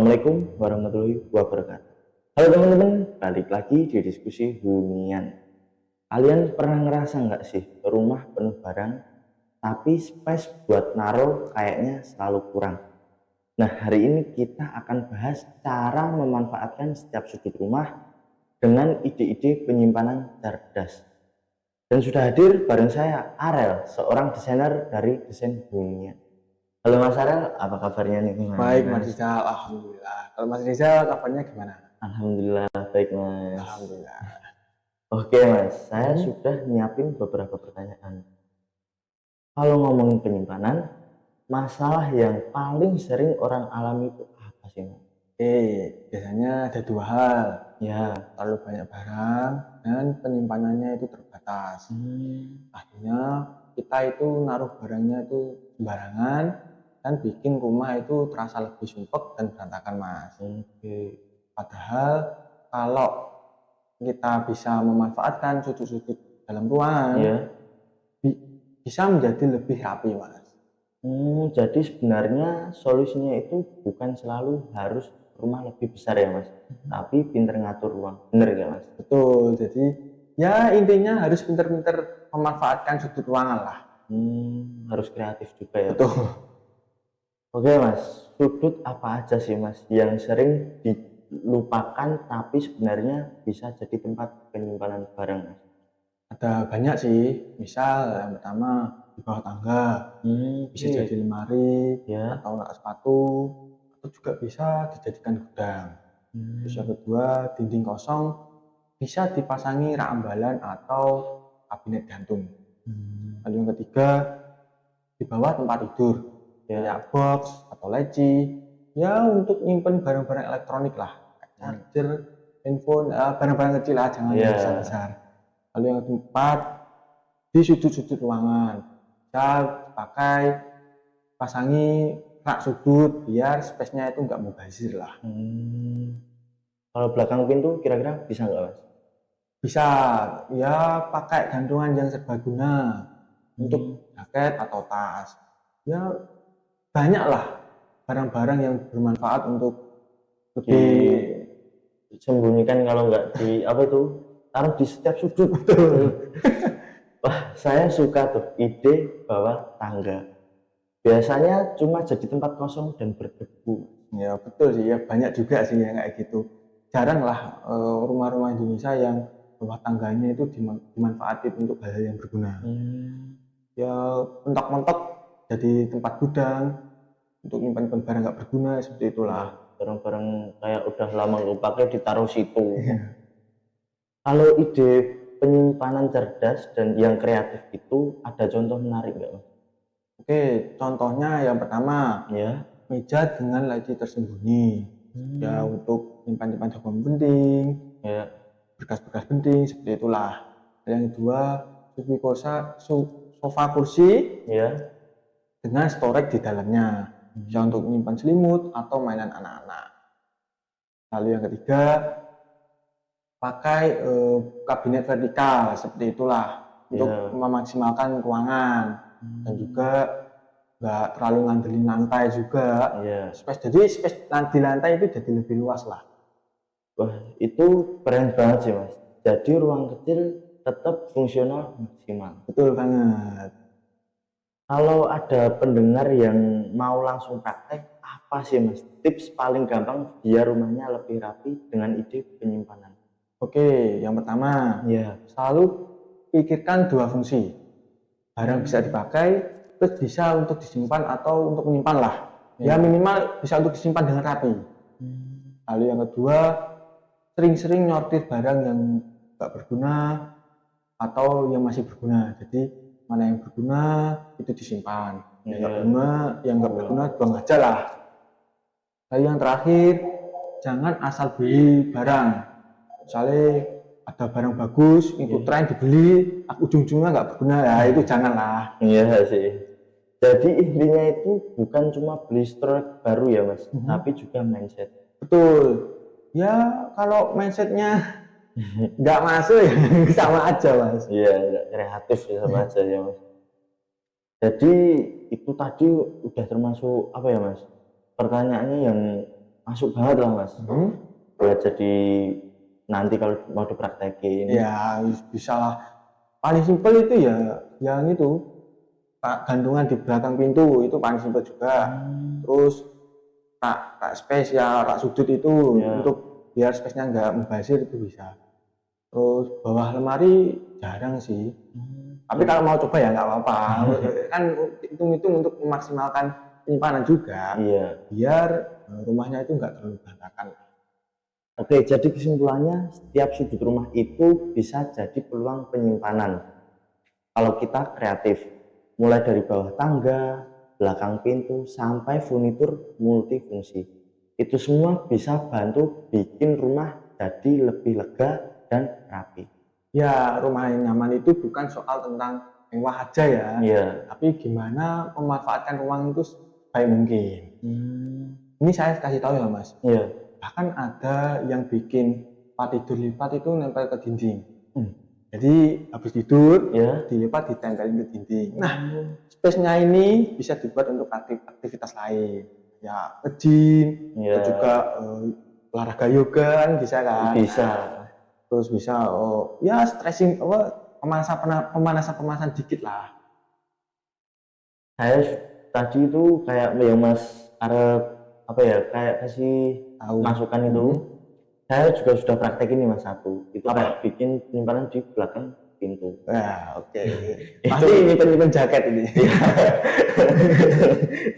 Assalamualaikum warahmatullahi wabarakatuh. Halo teman-teman, balik lagi di diskusi hunian. Kalian pernah ngerasa nggak sih rumah penuh barang, tapi space buat naruh kayaknya selalu kurang? Nah, hari ini kita akan bahas cara memanfaatkan setiap sudut rumah dengan ide-ide penyimpanan cerdas. Dan sudah hadir bareng saya Arel, seorang desainer dari desain hunian. Halo Mas Arel, apa kabarnya nih Mas? Baik Mas Rizal, Alhamdulillah. Kalau Mas Rizal kabarnya gimana? Alhamdulillah baik Mas. Alhamdulillah. Oke Mas, saya sudah nyiapin beberapa pertanyaan. Kalau ngomongin penyimpanan, masalah yang paling sering orang alami itu apa sih Mas? Biasanya ada dua hal. Ya, Terlalu banyak barang dan penyimpanannya itu terbatas. Akhirnya kita itu naruh barangnya itu sembarangan dan bikin rumah itu terasa lebih sumpek dan berantakan Mas. oke. Padahal kalau kita bisa memanfaatkan sudut-sudut dalam ruangan, Ya, bisa menjadi lebih rapi Mas. jadi sebenarnya solusinya itu bukan selalu harus rumah lebih besar ya Mas, tapi pinter ngatur ruang, bener gak Mas? Betul, jadi ya intinya harus pinter-pinter memanfaatkan sudut ruangan lah. Harus kreatif juga ya. Betul. Oke Mas, sudut apa aja sih Mas yang sering dilupakan tapi sebenarnya bisa jadi tempat penyimpanan barang Mas? Ada banyak sih, misal yang pertama di bawah tangga, bisa Oke. jadi lemari Ya. atau rak sepatu, atau juga bisa dijadikan gudang. Terus yang kedua, dinding kosong bisa dipasangi rak ambalan atau kabinet gantung. Lalu yang ketiga, di bawah tempat tidur, kayak box atau leci, ya untuk nyimpen barang-barang elektronik lah, charger, handphone, barang-barang kecil lah, jangan yang besar-besar. Lalu yang keempat, di sudut-sudut ruangan, bisa pakai pasangi rak sudut biar space-nya itu nggak mubazir lah. Kalau belakang pintu kira-kira bisa nggak Mas? Bisa, ya pakai gantungan yang serbaguna untuk jaket atau tas. Ya banyak lah barang-barang yang bermanfaat untuk lebih disembunyikan, kalau nggak di apa itu, taruh di setiap sudut. Wah, saya suka tuh ide bawah tangga. Biasanya cuma jadi tempat kosong dan berdebu. Ya betul sih, ya banyak juga sih yang kayak gitu. Jarang lah rumah-rumah Indonesia yang bawah tangganya itu dimanfaatkan untuk hal-hal yang berguna. Ya mentok-mentok jadi tempat gudang untuk nyimpan barang nggak berguna seperti itulah. Barang-barang kayak udah lama nggak pakai ditaruh situ. Kalau ide penyimpanan cerdas dan yang kreatif itu ada contoh menarik nggak Mas? Oke, contohnya yang pertama, Ya. meja dengan laci tersembunyi. Ya untuk nyimpan-nyimpan dokumen penting, Ya. berkas-berkas penting seperti itulah. Yang kedua, sofa kursi Ya. dengan storage di dalamnya, bisa untuk menyimpan selimut atau mainan anak-anak. Lalu yang ketiga, pakai kabinet vertikal seperti itulah untuk memaksimalkan ruangan dan juga nggak terlalu ngandelin lantai juga. Jadi space di lantai itu jadi lebih luas lah. Wah, itu keren banget sih Mas. Jadi ruang kecil tetap fungsional maksimal. Betul banget. Kalau ada pendengar yang mau langsung praktek, apa sih Mas tips paling gampang biar rumahnya lebih rapi dengan ide penyimpanan? Oke, yang pertama, selalu pikirkan dua fungsi. Barang bisa dipakai, terus bisa untuk disimpan atau untuk menyimpan lah. Ya minimal bisa untuk disimpan dengan rapi. Lalu yang kedua, sering-sering nyortir barang yang nggak berguna atau yang masih berguna. Jadi mana yang berguna itu disimpan, yang nggak berguna buang aja lah. Lalu yang terakhir, jangan asal beli barang. Misalnya ada barang bagus, ikut tren dibeli, ujung-ujungnya nggak berguna, ya itu janganlah. Iya sih. Jadi intinya itu bukan cuma beli stroke baru ya Mas, tapi juga mindset. Betul. Ya kalau mindsetnya nggak masuk ya sama aja Mas. Iya, nggak kreatif ya sama aja ya Mas. Jadi itu tadi udah termasuk apa ya Mas? Pertanyaannya yang masuk banget lah Mas. Buat jadi nanti kalau mau dipraktekin. Ya bisa lah. Paling simpel itu ya yang itu gantungan di belakang pintu itu paling simpel juga. Terus tak space ya, tak sudut itu untuk biar space-nya nggak mubazir itu bisa. Terus bawah lemari jarang sih. Tapi kalau mau coba ya nggak apa-apa. Kan hitung-hitung untuk memaksimalkan penyimpanan juga. Iya. Biar rumahnya itu nggak terlalu berantakan. Oke, jadi kesimpulannya setiap sudut rumah itu bisa jadi peluang penyimpanan. Kalau kita kreatif, mulai dari bawah tangga, belakang pintu, sampai furnitur multifungsi. Itu semua bisa bantu bikin rumah jadi lebih lega dan rapi. Ya, rumah yang nyaman itu bukan soal tentang mewah aja ya. Iya. Tapi gimana memanfaatkan ruang itu sebaik mungkin. Ini saya kasih tahu ya Mas. Iya. Bahkan ada yang bikin tempat tidur lipat itu nempel ke dinding. Jadi habis tidur, dilipat ditempelin ke dinding. Nah, space-nya ini bisa dibuat untuk aktivitas lain. Ya, ke gym, juga olahraga yoga kan bisa kan? Bisa. Terus bisa ya stretching pemanasan dikit lah. Saya tadi itu kayak yang Mas Arab apa ya kayak kasih masukan itu. Saya juga sudah praktekin nih Mas satu. Itu kayak bikin penyimpanan di belakang pintu. Nah, oke. Pasti nyimpen jaket ini.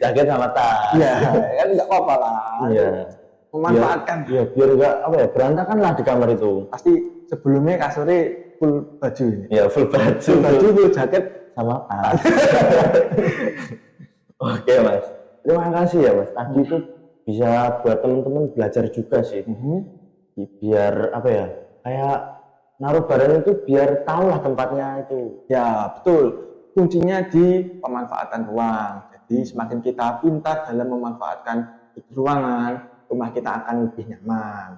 Jaket sama tas. Iya, kan nggak apa-apa lah. Iya. Memanfaatkan. Iya, biar nggak apa ya berantakan lah di kamar itu. Pasti sebelumnya kasurnya full baju ini. Iya, full baju. Full jaket sama tas. Oke Mas. Terima kasih ya Mas. Tadi itu bisa buat teman-teman belajar juga sih. Biar apa ya? Kayak naruh barang itu biar tahu lah tempatnya itu. Ya, betul. Kuncinya di pemanfaatan ruang. Jadi semakin kita pintar dalam memanfaatkan ruangan, rumah kita akan lebih nyaman.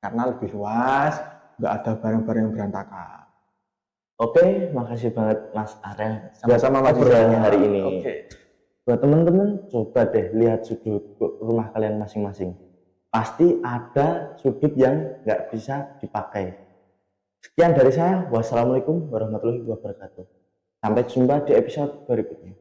Karena lebih luas, nggak ada barang-barang yang berantakan. Oke, makasih banget Mas Arel. Sama-sama Mas obrolannya hari ini. Oke. Buat teman-teman, coba deh lihat sudut rumah kalian masing-masing. Pasti ada sudut yang nggak bisa dipakai. Sekian dari saya. Wassalamualaikum warahmatullahi wabarakatuh. Sampai jumpa di episode berikutnya.